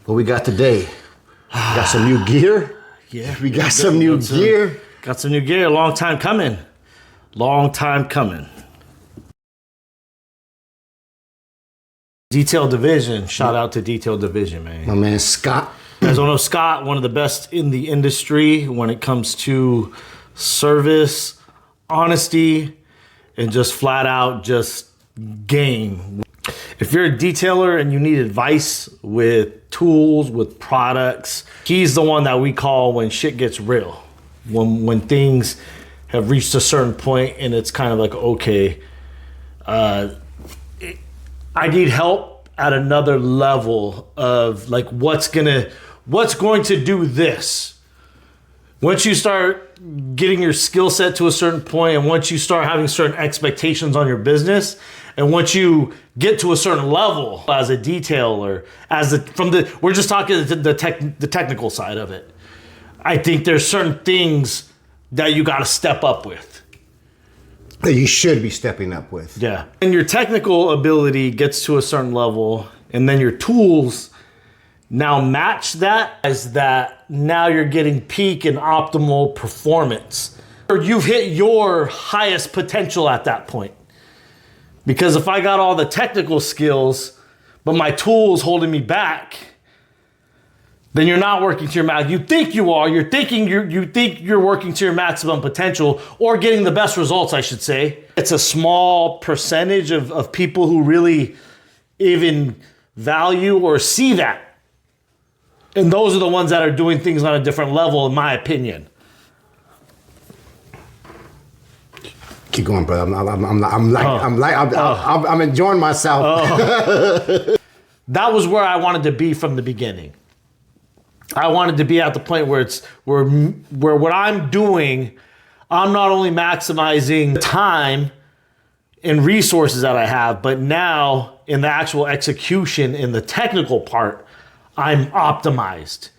What we got today? Got some new gear. Yeah, we got some new gear. Got some new gear. Long time coming. Long time coming. Detail Division. Shout out to Detail Division, man. My man Scott. You guys don't know Scott, one of the best in the industry when it comes to service, honesty, and just flat out just game. If you're a detailer and you need advice with tools, with products, he's the one that we call when shit gets real. When things have reached a certain point and it's kind of like, okay, I need help at another level of like what's going to do this. Once you start getting your skill set to a certain point, and once you start having certain expectations on your business, and once you get to a certain level as a detailer, we're just talking the technical side of it. I think there's certain things that you got to step up with. That you should be stepping up with. Yeah. And your technical ability gets to a certain level, and then your tools now match that, as that now you're getting peak and optimal performance. Or you've hit your highest potential at that point. Because if I got all the technical skills, but my tools holding me back, then you're not working to your max. You think you are. You think you're working to your maximum potential, or getting the best results, I should say. It's a small percentage of people who really even value or see that. And those are the ones that are doing things on a different level, in my opinion. Keep going, brother. I'm enjoying myself. That was where I wanted to be from the beginning. I wanted to be at the point where where what I'm doing, I'm not only maximizing time and resources that I have, but now in the actual execution, in the technical part, I'm optimized.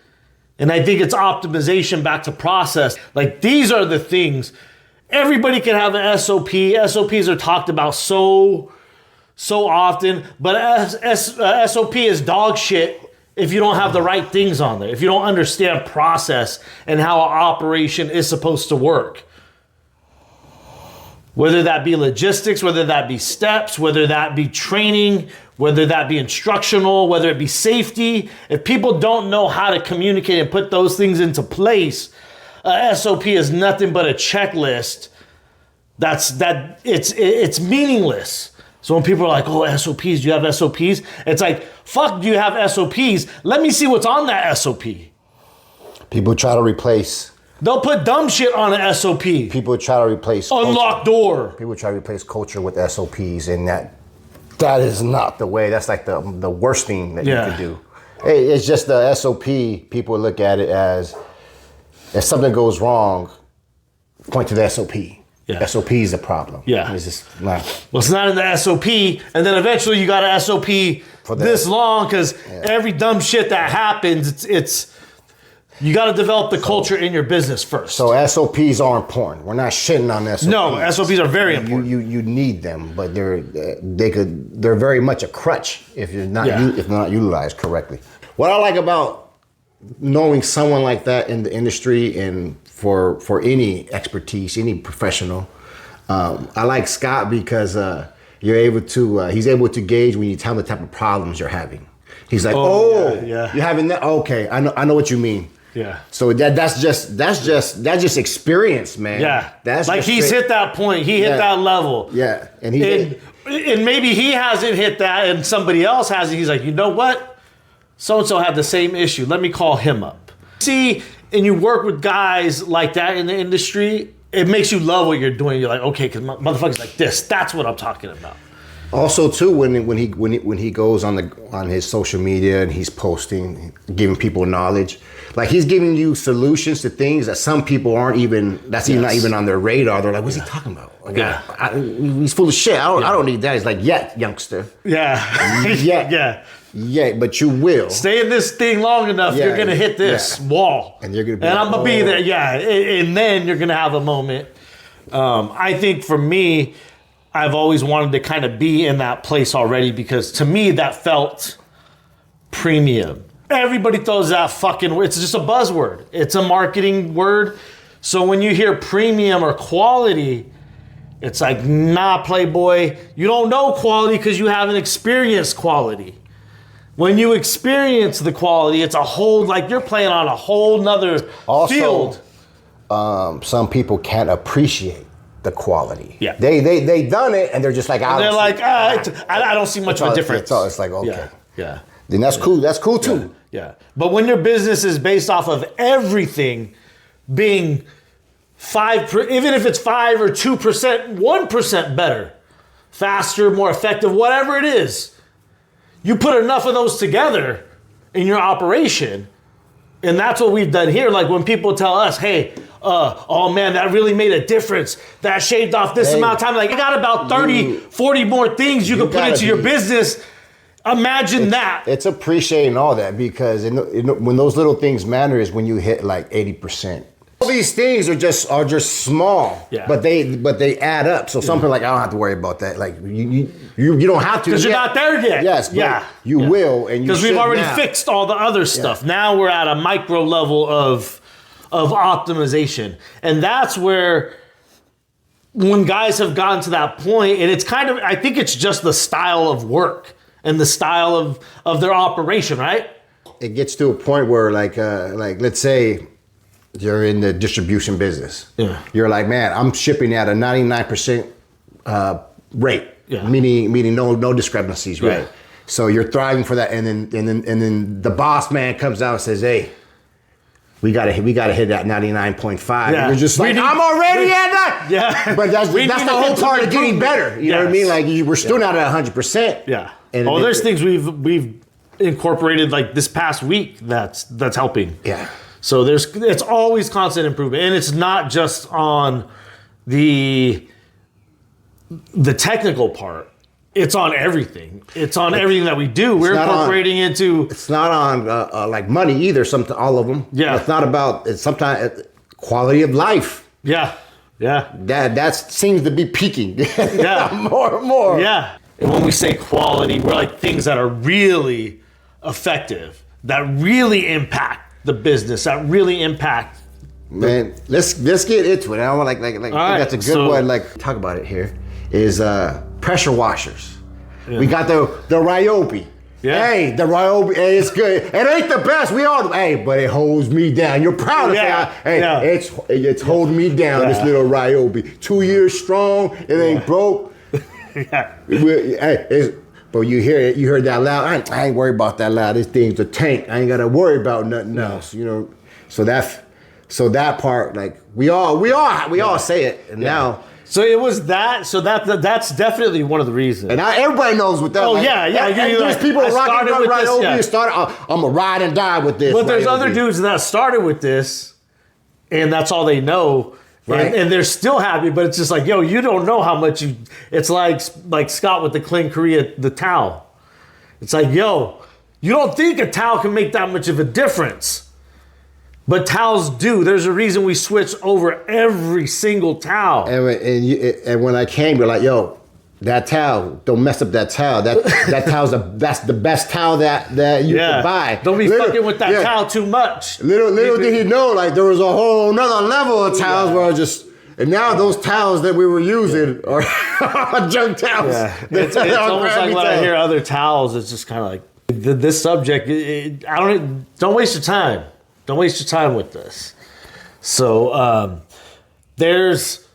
And I think it's optimization back to process. Like, these are the things. Everybody can have an SOP. SOPs are talked about so often, but SOP is dog shit if you don't have the right things on there, if you don't understand process and how an operation is supposed to work. Whether that be logistics, whether that be steps, whether that be training, whether that be instructional, whether it be safety. If people don't know how to communicate and put those things into place, SOP is nothing but a checklist. It's meaningless. So when people are like, oh, SOPs, do you have SOPs? It's like, fuck, do you have SOPs? Let me see what's on that SOP. People try to replace. They'll put dumb shit on an SOP. People try to replace unlock culture. Door. People try to replace culture with SOPs, and that is not the way. That's like the worst thing that you could do. Hey, it's just the SOP. People look at it as, if something goes wrong, point to the SOP. Yeah. SOP is the problem. Yeah. It's just not. Well, it's not in the SOP, and then eventually you got an SOP for this long, because every dumb shit that happens, it's you got to develop the culture in your business first. So SOPs are important. We're not shitting on SOPs. No, SOPs are very important. You need them, but they're very much a crutch if you're not if not utilized correctly. What I like about knowing someone like that in the industry, and for any expertise, any professional, I like Scott because he's able to gauge when you tell him the type of problems you're having. He's like, you're having that. Okay, I know what you mean. Yeah. So that's just experience, man. Yeah. That's like he's hit that point. He hit that level. Yeah. And maybe he hasn't hit that, and somebody else has it. He's like, you know what? So-and-so had the same issue. Let me call him up. See, and you work with guys like that in the industry, it makes you love what you're doing. You're like, okay, because motherfuckers like this. That's what I'm talking about. Also, too, when he goes on his social media and he's posting, giving people knowledge, like he's giving you solutions to things that some people aren't even. That's even not even on their radar. They're like, "What's he talking about?" Like, he's full of shit. I don't need that. He's like, "Yeah, youngster." Yeah. Yeah, but you will stay in this thing long enough. You're gonna hit this wall, and you're gonna be. And I'm gonna be there. Yeah, and then you're gonna have a moment. I think for me, I've always wanted to kind of be in that place already, because to me that felt premium. Everybody throws that fucking word. It's just a buzzword. It's a marketing word. So when you hear premium or quality, it's like, nah, Playboy, you don't know quality because you haven't experienced quality. When you experience the quality, it's a whole, like you're playing on a whole nother field. Some people can't appreciate the quality. Yeah. They done it and they're just like, I don't see much of a difference. It's like, okay. Yeah. Then that's cool. That's cool too. Yeah. But when your business is based off of everything being even if it's 5 or 2%, 1% better, faster, more effective, whatever it is, you put enough of those together in your operation, and that's what we've done here. Like when people tell us, hey, oh man, that really made a difference. That shaved off this amount of time. Like, I got about 30, 40 more things you can put into your business. Imagine that. It's appreciating all that, because when those little things matter is when you hit like 80%. All these things are just small, but they add up. So something like, I don't have to worry about that. Like you don't have to, because you're not there yet. Yes, but you will, and because we've already fixed all the other stuff. Now we're at a micro level of optimization, and that's where when guys have gotten to that point, and it's kind of, I think it's just the style of work and the style of their operation, right? It gets to a point where like let's say you're in the distribution business. Yeah. You're like, man, I'm shipping at a 99% rate. Yeah. Meaning no discrepancies, right? Yeah. So you're thriving for that, and then the boss man comes out and says, hey, we gotta hit that 99.5. Yeah. You're just like, I'm already at that. Yeah. But that's the whole part of getting better. You know what I mean? Like we're still not at 100%. Yeah. And there's things we've incorporated like this past week that's helping. Yeah. So it's always constant improvement, and it's not just on the technical part. It's on everything. It's on everything that we do. We're incorporating into. It's not on like money either. All of them. Yeah. It's not about. It's sometimes quality of life. Yeah. Yeah. That seems to be peaking. Yeah. More and more. Yeah. And when we say quality, we're like things that are really effective, that really impact the business, that really impact. Man, let's get into it. I want that's a good one. Like, talk about it here. Is pressure washers. Yeah. We got the RYOBI. Yeah. Hey, the RYOBI. Hey, it's good. It ain't the best. We all. Hey, but it holds me down. You're proud of it. It's holding me down. This little RYOBI. 2 years strong. It ain't broke. Yeah. But you heard that loud. I ain't worried about that loud. This thing's a tank. I ain't gotta worry about nothing else. You know. So that part, like we all say it, and now. So it was that. So that's definitely one of the reasons. And everybody knows what that. Oh, yeah. There's people rocking right over here. I'm a ride and die with this. But there's other dudes that started with this, and that's all they know. Right. And they're still happy, but it's just like, yo, you don't know how much it's like Scott with the Clean Korea, the towel. It's like, yo, you don't think a towel can make that much of a difference. But towels do. There's a reason we switch over every single towel. And when I came, you're like, yo, that towel, don't mess up that towel. That towel's that's the best towel that you can buy. Don't be fucking with that towel too much. Little did he know, like there was a whole nother level of towels where I just. And now those towels that we were using are junk towels. Yeah. It's almost like when I hear other towels, it's just kind of like this subject. Don't waste your time. Don't waste your time with this. So there's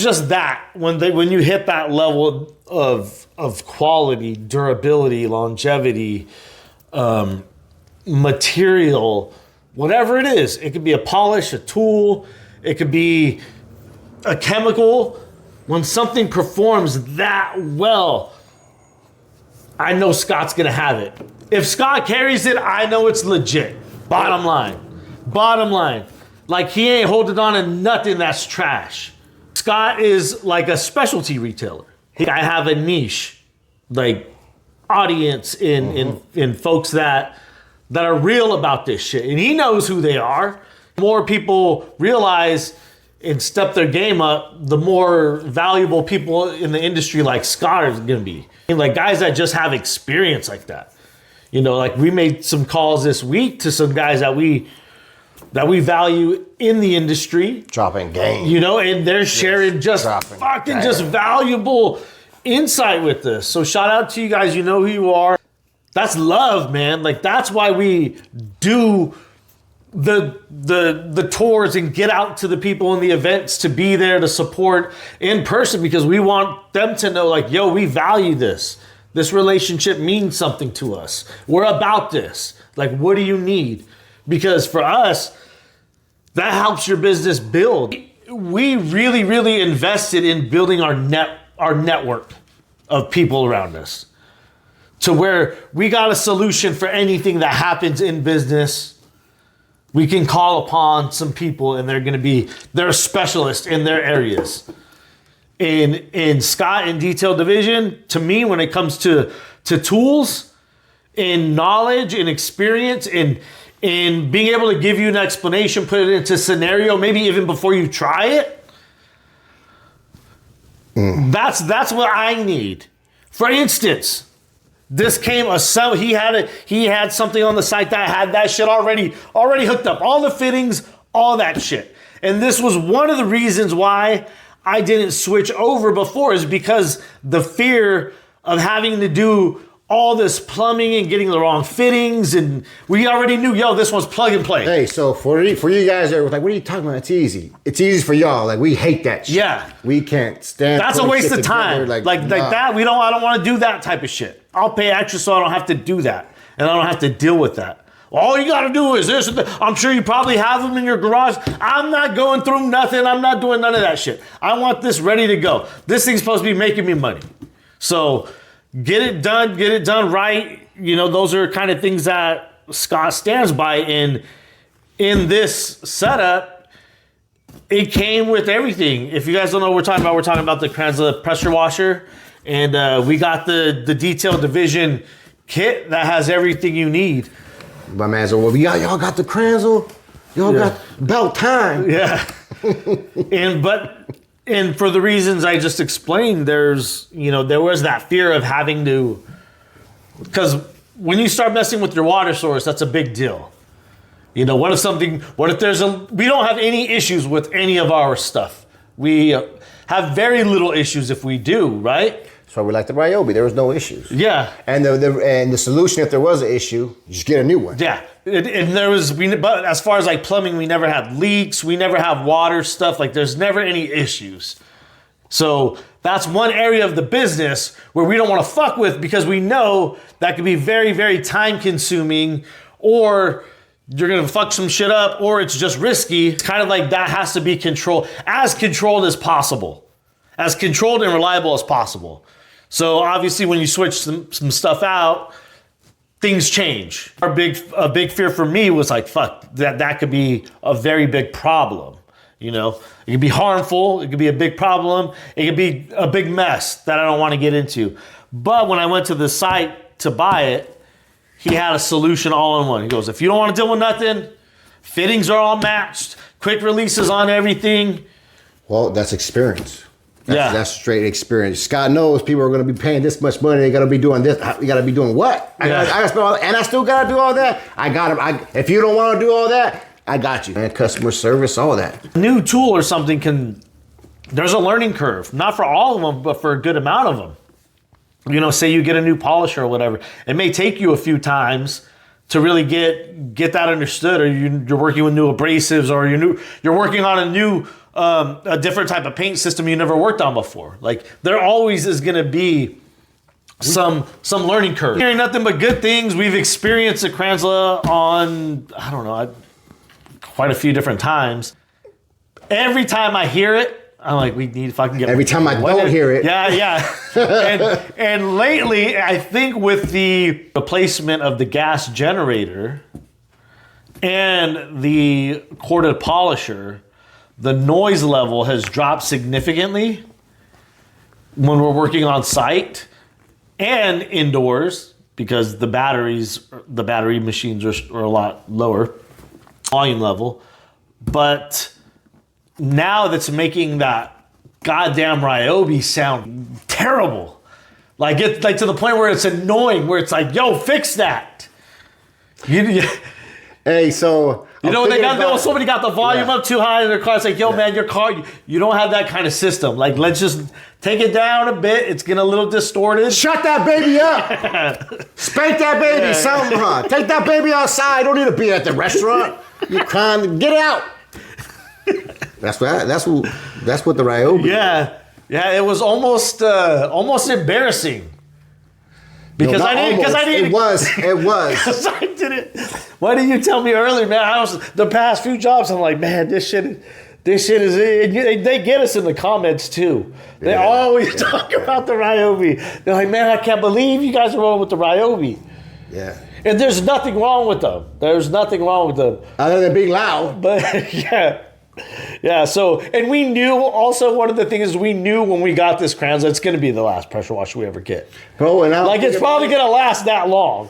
just that when you hit that level of quality, durability, longevity, material, whatever it is. It could be a polish, a tool. It could be a chemical. When something performs that well, I know Scott's gonna have it. If Scott carries it, I know it's legit. Bottom line. Like he ain't holding on to nothing that's trash. Scott is like a specialty retailer. I have a niche, like audience in folks that are real about this shit, and he knows who they are. The more people realize and step their game up, the more valuable people in the industry like Scott are gonna be. And like guys that just have experience like that. You know, like we made some calls this week to some guys that we value in the industry. Dropping game. You know, and they're sharing just valuable insight with this. So shout out to you guys. You know who you are. That's love, man. Like that's why we do the tours and get out to the people in the events to be there to support in person, because we want them to know, like, yo, we value this. This relationship means something to us. We're about this. Like, what do you need? Because for us, that helps your business build. We really, really invested in building our network of people around us, to where we got a solution for anything that happens in business. We can call upon some people and they're a specialist in their areas. In Scott and Detail Division, to me, when it comes to tools and knowledge and experience and being able to give you an explanation, put it into scenario, maybe even before you try it, that's what I need. For instance, this came he had something on the site that had that shit already hooked up, all the fittings, all that shit. And this was one of the reasons why I didn't switch over before, is because the fear of having to do all this plumbing and getting the wrong fittings, and we already knew, yo, this one's plug and play. Hey, so for you guys that were like, what are you talking about? It's easy. It's easy for y'all. Like, we hate that shit. Yeah. We can't stand. That's a waste of time. Like that. I don't want to do that type of shit. I'll pay extra so I don't have to do that, and I don't have to deal with that. All you got to do is this. I'm sure you probably have them in your garage. I'm not going through nothing. I'm not doing none of that shit. I want this ready to go. This thing's supposed to be making me money. So get it done right. You know, those are kind of things that Scott stands by. In this setup, it came with everything. If you guys don't know what we're talking about the Kranzle pressure washer. And we got the Detail Division kit that has everything you need. My man said, well, y'all got the Kranzle? Y'all got about time. Yeah. And for the reasons I just explained, there was that fear of having to, because when you start messing with your water source, that's a big deal. You know, what if we don't have any issues with any of our stuff. We have very little issues if we do, right? So we like the RYOBI. There was no issues. Yeah. And the solution, if there was an issue, just get a new one. Yeah. But as far as like plumbing, we never had leaks. We never have water stuff. Like there's never any issues. So that's one area of the business where we don't want to fuck with, because we know that could be very, very time consuming, or you're going to fuck some shit up, or it's just risky. It's kind of like that has to be controlled as possible, as controlled and reliable as possible. So obviously when you switch some stuff out, things change. A big fear for me was like, fuck, that could be a very big problem. You know, it could be harmful. It could be a big problem. It could be a big mess that I don't want to get into. But when I went to the site to buy it, he had a solution all in one. He goes, if you don't want to deal with nothing, fittings are all matched, quick releases on everything. Well, that's experience. That's straight experience. Scott knows people are going to be paying this much money. They got to be doing this. You got to be doing what? I got to spend all that, and I still got to do all that. If you don't want to do all that, I got you. And customer service, all that. New tool or something there's a learning curve. Not for all of them, but for a good amount of them. You know, say you get a new polisher or whatever. It may take you a few times to really get that understood, or you're working with new abrasives, or you're working on a different type of paint system you never worked on before. Like there always is going to be some learning curve. Hearing nothing but good things. We've experienced the Kranzle on, I don't know, quite a few different times. Every time I hear it, I'm like, we need to fucking get. Every time I don't hear it. Yeah. and lately, I think with the replacement of the gas generator and the corded polisher, the noise level has dropped significantly when we're working on site and indoors, because the battery machines are a lot lower volume level. But now that's making that goddamn RYOBI sound terrible. Like it's like to the point where it's annoying, where it's like, yo, fix that. Hey, so you know, somebody got the volume up too high in their car. It's like, yo, man, your car, you don't have that kind of system. Like, let's just take it down a bit. It's getting a little distorted. Shut that baby up. Spank that baby, something, huh? Take that baby outside. Don't need to be at the restaurant. You crying, get out. That's what the RYOBI. Yeah, it was almost embarrassing. Because I didn't. It was. Because I didn't. Why didn't you tell me earlier, man? I was the past few jobs. I'm like, man, this shit is. They get us in the comments too. They always talk about the RYOBI. They're like, man, I can't believe you guys are rolling with the RYOBI. Yeah. And there's nothing wrong with them. There's nothing wrong with them. Other than being loud. But yeah. So, and we knew also one of the things is we knew when we got this Kranzle, it's going to be the last pressure washer we ever get. Bro, and like it's probably going to last that long.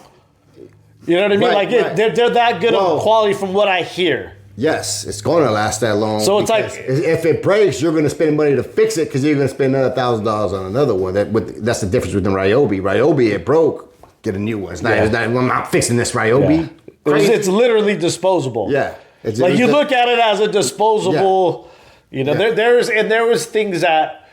You know what I mean? Right. They're that good of quality from what I hear. Yes, it's going to last that long. So it's like if it breaks, you're going to spend money to fix it because you're going to spend another $1,000 on another one. That's the difference with the RYOBI. RYOBI, it broke, get a new one. I'm not fixing this RYOBI. Yeah. It's literally disposable. Yeah. Like you look at it as a disposable, you know, there was things that,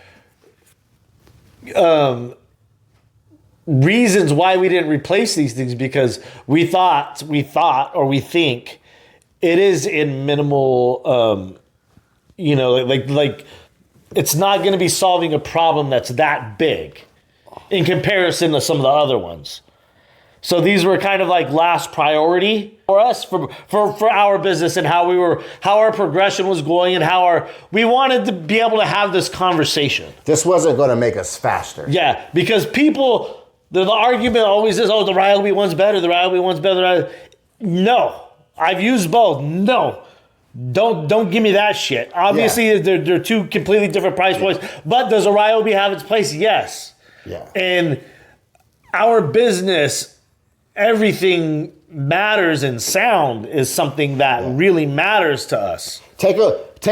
reasons why we didn't replace these things because we thought, or we think it is in minimal, you know, like it's not going to be solving a problem that's that big in comparison to some of the other ones. So these were kind of like last priority for us, for our business and how our progression was going and we wanted to be able to have this conversation. This wasn't going to make us faster. Yeah, because people, the argument always is, oh, the RYOBI one's better, the RYOBI one's better. No, I've used both. No, don't give me that shit. Obviously, they're two completely different price points, but does a RYOBI have its place? Yes. Yeah. And our business, everything matters, and sound is something that really matters to us. Take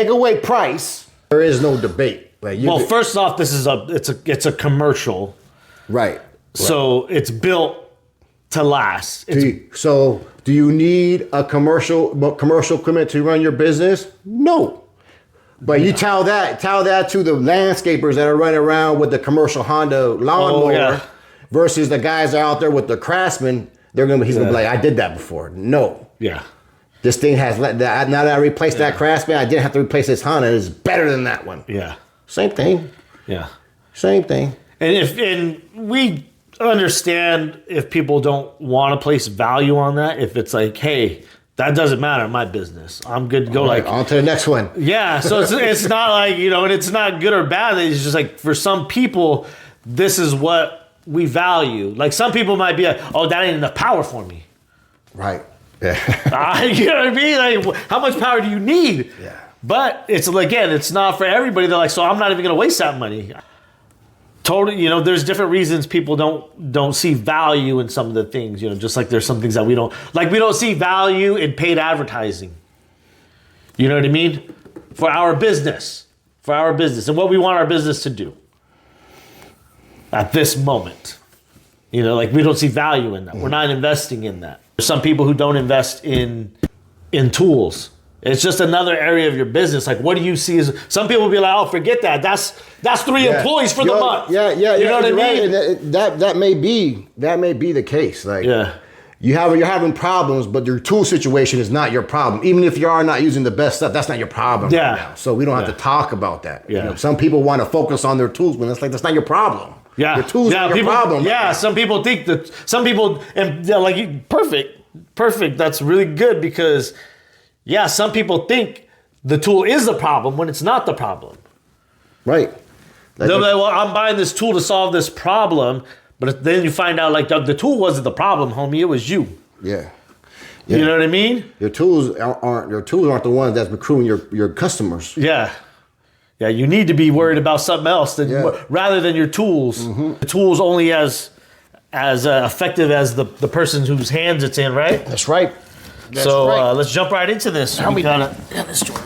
away price. There is no debate. Like first off, this is it's a commercial, right? So it's built to last. So do you need a commercial equipment to run your business? No. But you tell that to the landscapers that are running around with the commercial Honda lawnmower versus the guys out there with the Craftsman. He's gonna be like, I did that before. No. Yeah. This thing has now that I replaced that Craftsman, I didn't have to replace this Honda. It's better than that one. Yeah. Same thing. Yeah. Same thing. And we understand if people don't want to place value on that. If it's like, hey, that doesn't matter in my business, I'm good to go. Right, on to the next one. Yeah. So it's not like, you know, and it's not good or bad. It's just like for some people, this is what we value. Like some people might be like, oh, that ain't enough power for me. Right. Yeah. You know what I mean? Like, how much power do you need? Yeah. But it's not for everybody. They're like, so I'm not even going to waste that money. Totally. You know, there's different reasons people don't see value in some of the things. You know, just like there's some things that we don't see value in paid advertising. You know what I mean? For our business and what we want our business to do. At this moment, you know, like we don't see value in that. We're not investing in that. There's some people who don't invest in tools. It's just another area of your business. Like, what do you see as? Some people will be like, oh, forget that. That's 3 employees for the month. Yeah. You know what I mean? Right. That may be the case. Like, you're having problems, but your tool situation is not your problem. Even if you are not using the best stuff, that's not your problem right now. So we don't have to talk about that. Yeah. You know, some people want to focus on their tools, but it's like that's not your problem. Yeah, your tools are your problem. Yeah, some people think that and like perfect. That's really good because some people think the tool is the problem when it's not the problem. Right. They're like, well, I'm buying this tool to solve this problem, but then you find out like the tool wasn't the problem, homie. It was you. Yeah. You know what I mean? Your tools aren't the ones that's recruiting your customers. Yeah. Yeah, you need to be worried about something else rather than your tools. Mm-hmm. The tool's only as effective as the person whose hands it's in, right? That's right. Let's jump right into this. This door.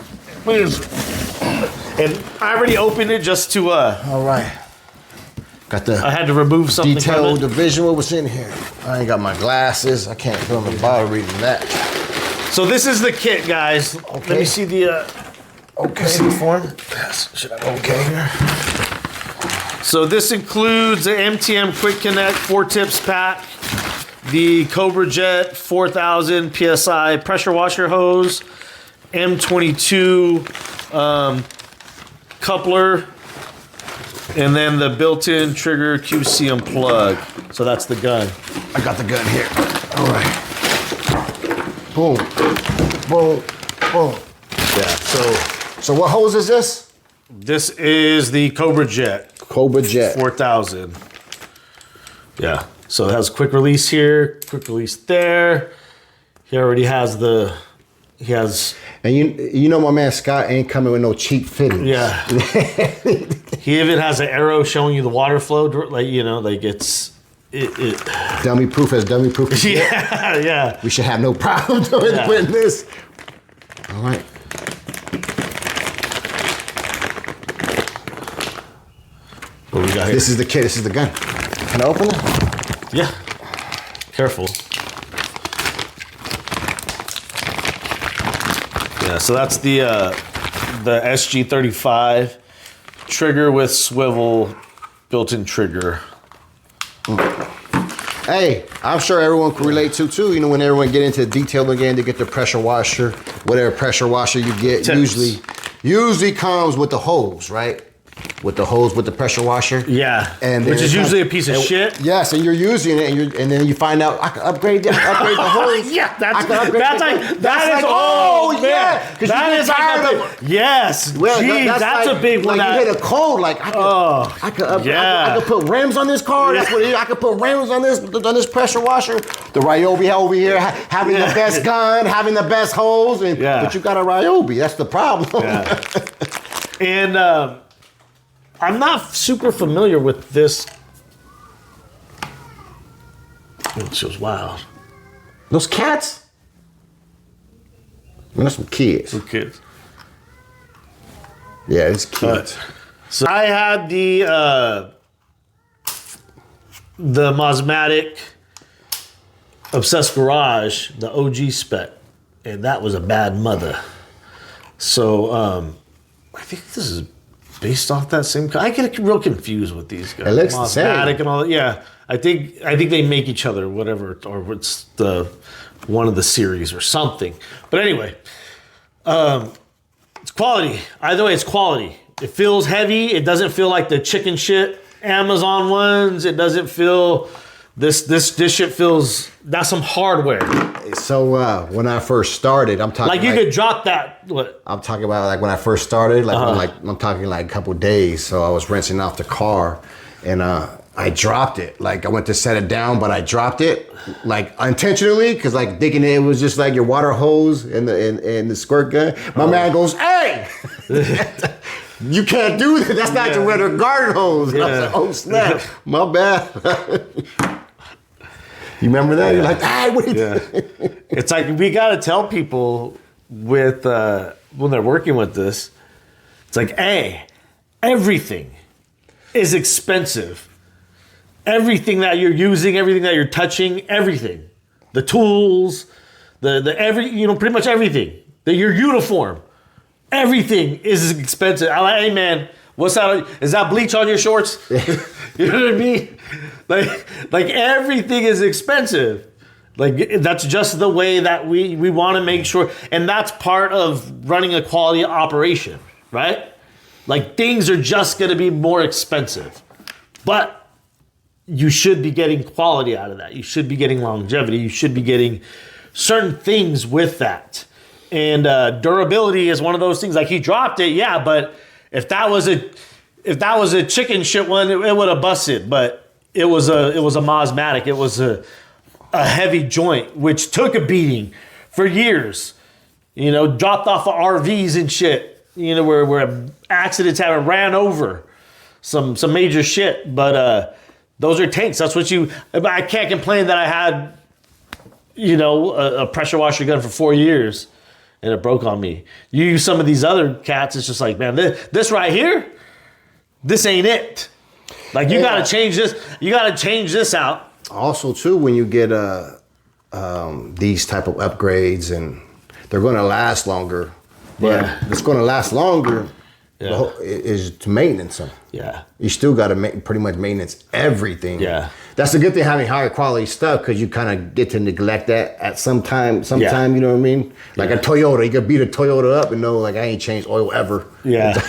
And I already opened it just to. All right. Got the I had to remove something detail, from the it. visual. What's in here? I ain't got my glasses. I can't film the bottle reading that. So this is the kit, guys. Okay. Let me see the Okay. form. Yes. Should I go okay here? So this includes the MTM Quick Connect 4 tips pack, the Cobra Jet 4000 PSI pressure washer hose, M22 coupler, and then the built-in trigger QC and plug. So that's the gun. I got the gun here. All right. Boom. Boom. Boom. Yeah. So what hose is this? This is the Cobra Jet Cobra Jet. 4000. Yeah. So it has quick release here, quick release there. He already has the. He has. And you know my man Scott ain't coming with no cheap fittings. Yeah. He even has an arrow showing you the water flow, like like it's it. Dummy proof as dummy proof. As Yeah, yeah. We should have no problem doing Yeah. putting this. All right. What we got here? This is the kit. This is the gun. Can I open it? Yeah. Careful. Yeah. So that's the SG35 trigger with swivel, built-in trigger. Hey, I'm sure everyone can relate to too. You know, when everyone get into detail again, to get the pressure washer, whatever pressure washer you get, Tips. usually comes with the hose, right? With the hose, with the pressure washer. Yeah. And Which then is it usually comes- a piece of shit. Yes, and you're using it, and then you find out I can upgrade the hose. Yeah, I can upgrade that's the- that is oh man. yeah, because you That get is like tired a of big, yes. Well, Gee, that's like, a big one. Like That, you hit a code, like I could put rims on this car. That's what it is. I could put rims on this pressure washer. The RYOBI over here having the best gun, having the best hose, but you got a RYOBI. That's the problem. Yeah. And I'm not super familiar with this. It feels wild. Those cats. Man, that's some kids. Kids. Yeah, it's kids. So I had the Mosmatic Obsessed Garage, the OG spec, and that was a bad mother. So I think this is based off that same. I get real confused with these guys. It looks the same. Mosmatic and all that. Yeah, I think they make each other, whatever, or it's the one of the series or something. But anyway, it's quality. Either way, it's quality. It feels heavy. It doesn't feel like the chicken shit Amazon ones. It doesn't feel this shit feels. That's some hardware. So when I first started, I'm talking Like you could drop that. What? I'm talking about like when I first started, I'm talking like a couple days. So I was rinsing off the car, and I dropped it. Like I went to set it down, but I dropped it like intentionally because like thinking it was just like your water hose and the squirt gun. My man goes, "Hey, you can't do that. That's not your regular garden hose." And I was like, "Oh snap, my bad." You remember that? You're like, "Hey, what are you doing?" It's like we got to tell people with when they're working with this. It's like, hey, everything is expensive. Everything that you're using, everything that you're touching, everything, the tools, pretty much everything. Your uniform, everything is expensive. I like, hey man, what's that? Is that bleach on your shorts? You know what I mean? Like everything is expensive. Like that's just the way that we want to make sure, and that's part of running a quality operation, right? Like things are just going to be more expensive, but you should be getting quality out of that. You should be getting longevity. You should be getting certain things with that. And durability is one of those things. Like he dropped it, yeah, but if that was a chicken shit one, it would have busted. But it was a Mosmatic. It was a heavy joint, which took a beating for years. You know, dropped off of RVs and shit. You know, where accidents have ran over some major shit. But those are tanks. That's what I can't complain that I had, a pressure washer gun for 4 years and it broke on me. You use some of these other cats, it's just like, man, this right here, this ain't it. Like you got to change this. You got to change this out. Also, too, when you get these type of upgrades, and they're going to last longer. But it's going to last longer. Is to maintenance them. Yeah. You still got to pretty much maintenance everything. Yeah. That's the good thing having higher quality stuff, because you kind of get to neglect that at some time, you know what I mean? Like a Toyota, you could beat a Toyota up and know, like, I ain't changed oil ever. Yeah.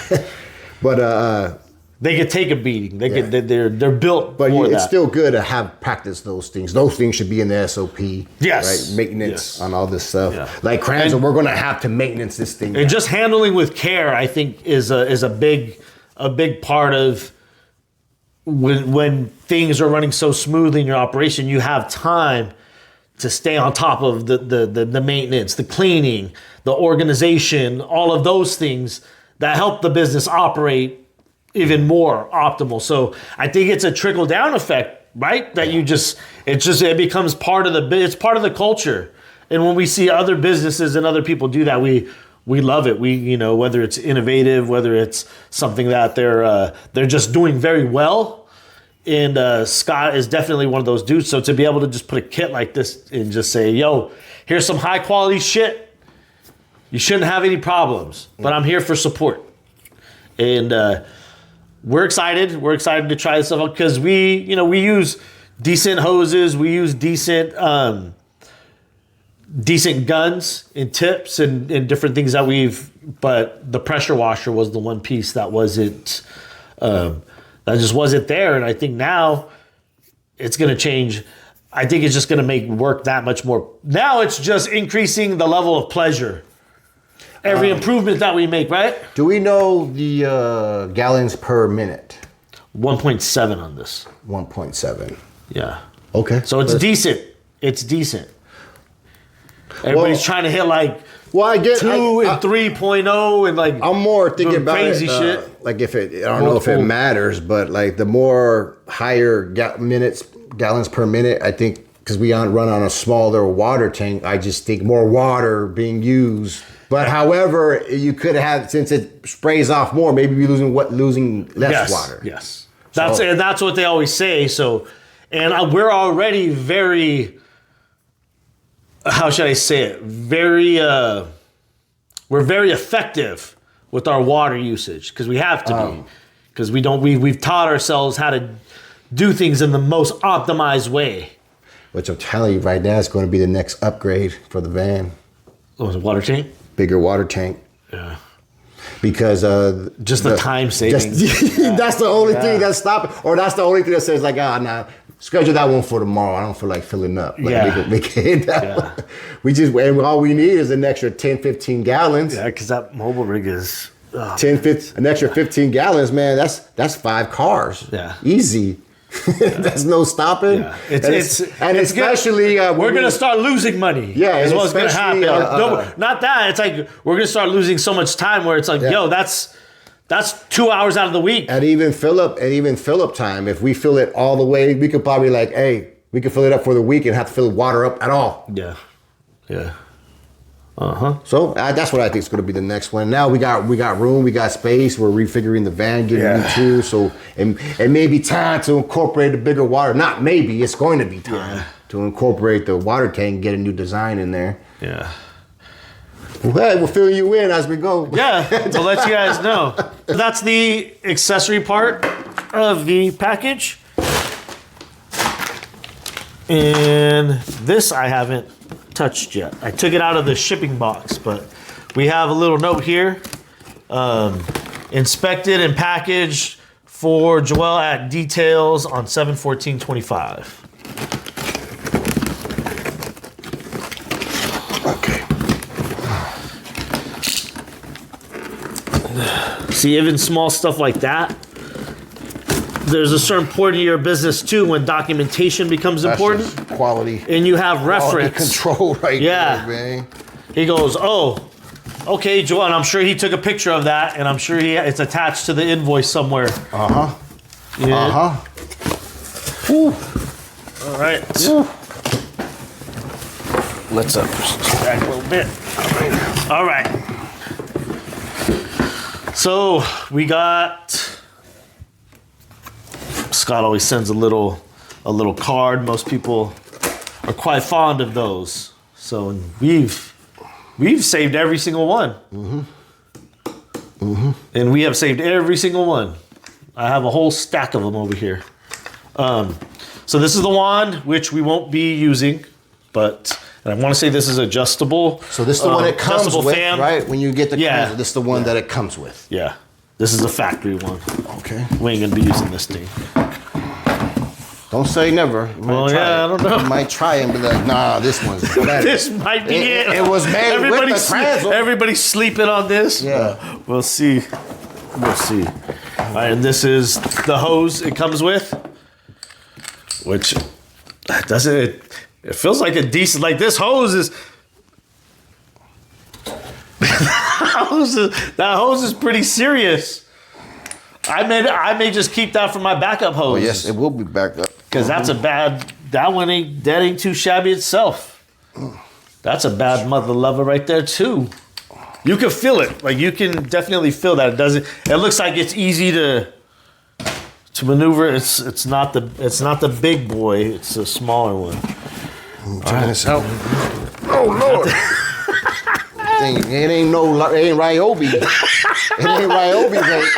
But they could take a beating. They're built but for it's that. still good to have practice those things. Those things should be in the SOP. Yes. Right? Maintenance on all this stuff. Yeah. Like Kranzle, we're going to have to maintenance this thing. And just handling with care, I think, is a big part of when things are running so smoothly in your operation. You have time to stay on top of the maintenance, the cleaning, the organization, all of those things that help the business operate even more optimal. So I think it's a trickle down effect, right? That it becomes part of it's part of the culture. And when we see other businesses and other people do that, we love it. We, whether it's innovative, whether it's something that they're just doing very well. And Scott is definitely one of those dudes. So to be able to just put a kit like this and just say, yo, here's some high quality shit. You shouldn't have any problems, but I'm here for support. And we're excited. We're excited to try this stuff out because we use decent hoses. We use decent guns and tips and different things but the pressure washer was the one piece that wasn't, that just wasn't there. And I think now it's going to change. I think it's just going to make work that much more. Now it's just increasing the level of pleasure. Every improvement that we make, right? Do we know the gallons per minute? 1.7 on this. 1.7. Yeah. Okay. So it's decent. It's decent. Everybody's trying to hit like 2 and 3.0 and like I'm more thinking about crazy shit. Like I don't know if it matters, but like the more higher gallons per minute, I think, because we run on a smaller water tank, I just think more water being used. But however, you could have, since it sprays off more, maybe you're losing less water. Yes. That's what they always say. So, and we're already very, how should I say it? We're very effective with our water usage because we have to be. Because we've taught ourselves how to do things in the most optimized way. Which I'm telling you right now is going to be the next upgrade for the van. Oh, the water tank? Bigger water tank. Yeah. Because just the time saving. That's the only thing that's stopping, or that's the only thing that says like, nah, schedule that one for tomorrow. I don't feel like filling up. Like, we can hit that one. And all we need is an extra 10, 15 gallons. Yeah, because that mobile rig is... an extra 15 gallons, man, that's 5 cars. Yeah. Easy. That's no stopping. Yeah. It's especially we're gonna start losing money. Yeah, is what's gonna happen. Not that. It's like we're gonna start losing so much time where it's like, yo, that's 2 hours out of the week. And even fill up time. If we fill it all the way, we could probably we could fill it up for the week and have to fill the water up at all. Yeah. Yeah. So that's what I think is going to be the next one. Now we got room, we got space. We're refiguring the van, getting new too. So it may be time to incorporate a bigger water. Not maybe, it's going to be time to incorporate the water tank, get a new design in there. Yeah. Well, hey, we'll fill you in as we go. Yeah, we'll let you guys know. That's the accessory part of the package. And this I haven't touched yet. I took it out of the shipping box, but we have a little note here. Inspected and packaged for Joel at Details on 7/14/25. Okay. See, even small stuff like that, there's a certain point of your business too when documentation becomes important. Quality. And you have reference. Control there, man. He goes, oh, okay, Joel, and I'm sure he took a picture of that, and I'm sure it's attached to the invoice somewhere. Uh-huh. Yeah. Uh-huh. Whew. All right. Whew. Let's push this back a little bit. All right. So we got Scott always sends a little card. Most people are quite fond of those. So we've saved every single one. And we have saved every single one. I have a whole stack of them over here. So this is the wand, which we won't be using, but and I want to say this is adjustable. So this is the one it comes with, fan. right? When you get the Yeah. Kranzle, this is the one that it comes with. Yeah. This is a factory one. Okay. We ain't going to be using this thing. Don't say never. Well, yeah, I don't know. You might try and be like, nah, this one's better. This might be it. It was made with the Kranzle. Everybody's sleeping on this. Yeah. We'll see. We'll see. All right, and this is the hose it comes with, which doesn't. It feels like a decent. Like this hose is. That hose is pretty serious. I may just keep that for my backup hose. Oh yes, it will be back up. Because that's a bad. That ain't too shabby itself. That's a bad mother lover right there too. You can feel it. Like you can definitely feel that. It doesn't. It looks like it's easy to maneuver. It's not the big boy. It's a smaller one. Check this out. Oh Lord. It ain't RYOBI. It ain't RYOBI, mate.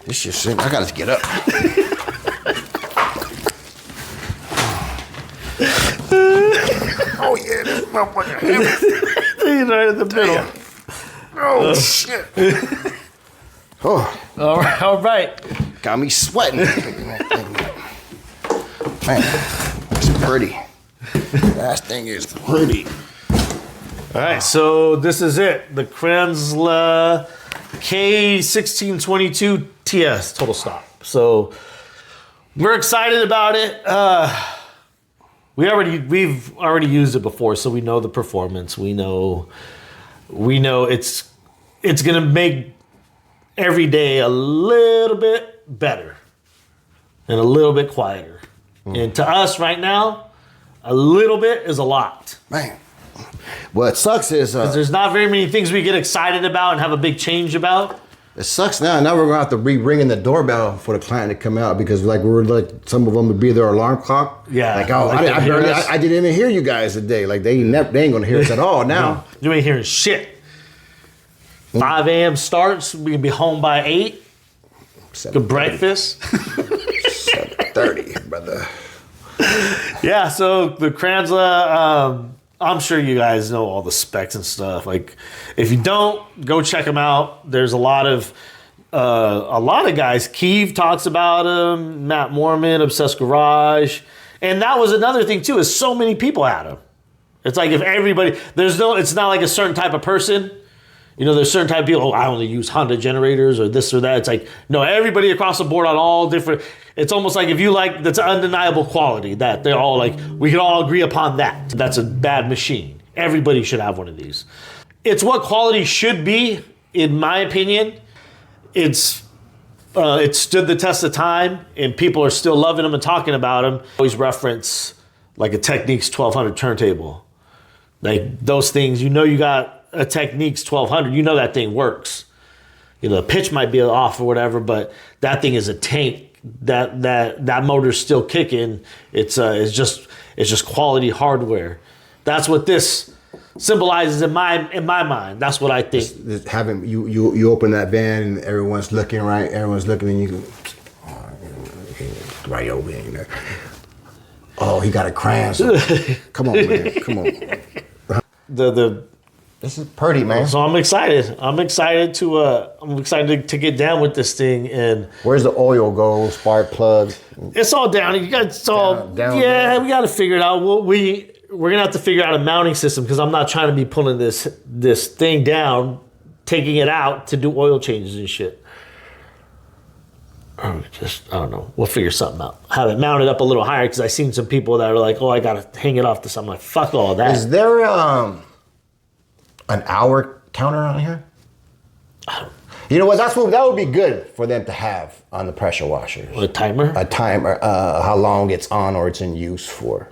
This shit, I gotta get up. Oh yeah, this motherfucker heavy. He's right in the middle. Oh shit. Oh. All right. Got me sweating. Man, it's pretty. That thing is pretty. All right, so this is it. The Kranzle K1622 TS total stop. So we're excited about it. We've already used it before, so we know the performance. We know it's gonna make every day a little bit better and a little bit quieter. And to us right now, a little bit is a lot. Man. What sucks is there's not very many things we get excited about and have a big change about. It sucks now. Now we're gonna have to be ringing the doorbell for the client to come out because some of them would be their alarm clock. Yeah. Like I didn't even hear you guys today. Like they ain't gonna hear us at all now. You ain't hearing shit. 5 a.m. starts. We can be home by 8. Good breakfast. 7:30, brother. Yeah, so the Kranzle, I'm sure you guys know all the specs and stuff. Like, if you don't, go check them out. There's a lot of guys. Keeve talks about them. Matt Mormon, Obsessed Garage, and that was another thing too. Is so many people had them. It's like if everybody, it's not like a certain type of person. You know, there's certain type of people, I only use Honda generators or this or that. It's like, no, everybody across the board on all different, it's almost like if you like, that's undeniable quality that they're all like, we can all agree upon that. That's a bad machine. Everybody should have one of these. It's what quality should be, in my opinion. It stood the test of time and people are still loving them and talking about them. I always reference like a Technics 1200 turntable. Like those things, you know, you got a Technics 1200, you know that thing works. You know, the pitch might be off or whatever, but that thing is a tank. That motor's still kicking. It's just quality hardware. That's what this symbolizes in my mind. That's what I think. Just having you open that van and everyone's looking, right? Everyone's looking and you go, RYOBI ain't there. Oh, he got a Kranzle. Come on, man. Come on. This is pretty, man. So I'm excited. I'm excited to get down with this thing. And where's the oil go? Spark plugs. It's all down. You got it's all down. Yeah, we got to figure it out. We're gonna have to figure out a mounting system because I'm not trying to be pulling this thing down, taking it out to do oil changes and shit. I don't know. We'll figure something out. Have it mounted up a little higher because I seen some people that are like, oh, I gotta hang it off this. I'm like, fuck all that. Is there an hour counter on here? You know what? That would be good for them to have on the pressure washers. A timer? A timer. How long it's on or it's in use for.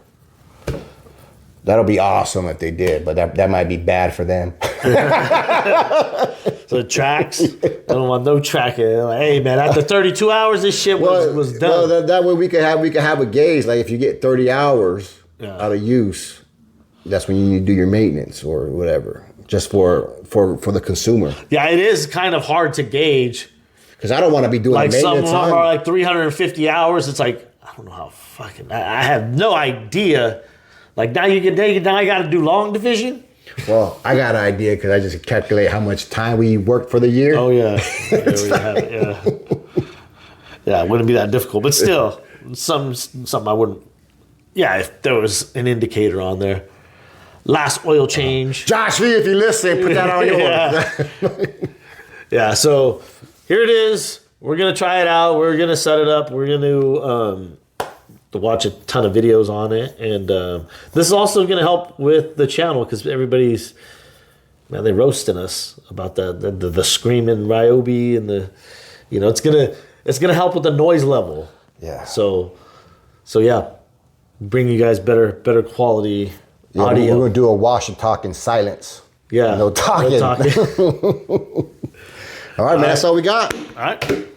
That'll be awesome if they did, but that might be bad for them. So the tracks, I don't want no tracking. Like, hey man, after 32 hours, this shit was done. Well, that way we could have a gauge. Like if you get 30 hours out of use, that's when you need to do your maintenance or whatever, just for the consumer. Yeah, it is kind of hard to gauge. Because I don't want to be doing like maintenance. Some of them are like 350 hours. It's like, I don't know how fucking, I have no idea. Like now you got to do long division. Well, I got an idea because I just calculate how much time we worked for the year. Oh yeah, there we have it. Yeah, it wouldn't be that difficult, but still, something I wouldn't. Yeah, if there was an indicator on there, last oil change. Josh V, if you listen, put that on yours. Yeah. So here it is. We're gonna try it out. We're gonna set it up. We're gonna to watch a ton of videos on it, and this is also going to help with the channel because everybody's, man, they're roasting us about the screaming RYOBI and the, you know, it's gonna help with the noise level. Yeah. So yeah, bring you guys better quality audio. We're gonna do a wash and talk in silence. Yeah. No talking. No talking. All right, man. That's all we got. All right.